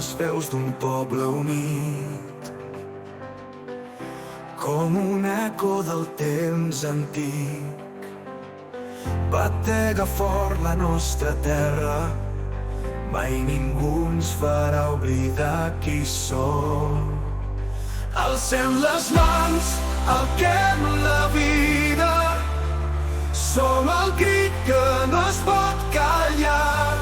les veus d'un poble unit, com un eco del temps antic. Batega fort la nostra terra, mai ningú ens farà oblidar qui som. Alcem les mans, alquem la vida, som el crit que no es pot callar.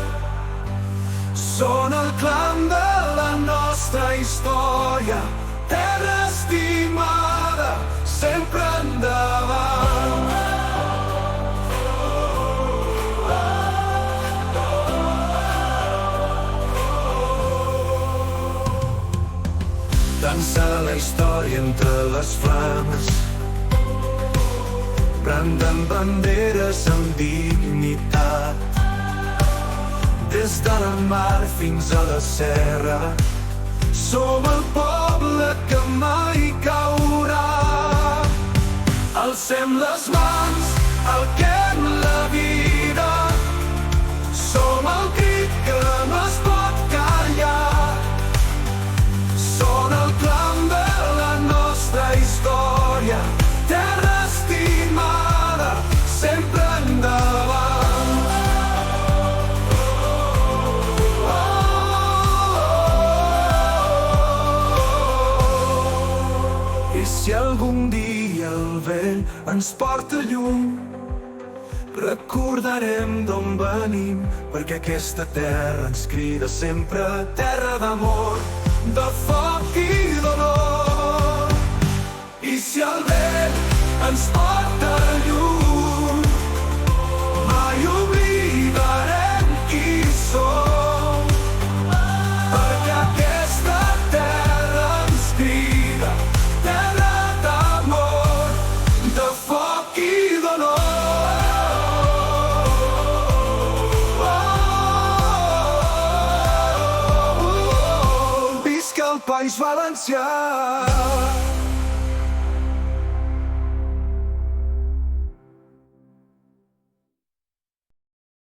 Són el clam de la nostra història, terra estimada, sempre endavant. Dansa la història entre les flames, branden banderes amb dignitat. Des de la mar fins a la serra, som el poble que mai caurà. Alcem les mans, alquem la vida, som el crit que no es pot callar. Són el clam de la nostra història, terra estimada, sempre endavant. I si algun dia el vent ens porta lluny, recordarem d'on venim, perquè aquesta terra ens crida sempre, terra d'amor, de foc i dolor. I si el vent ens porta lluny, mai oblidarem qui som, perquè aquesta terra ens crida, terra d'amor, de foc i dolor. Visca el País Valencià!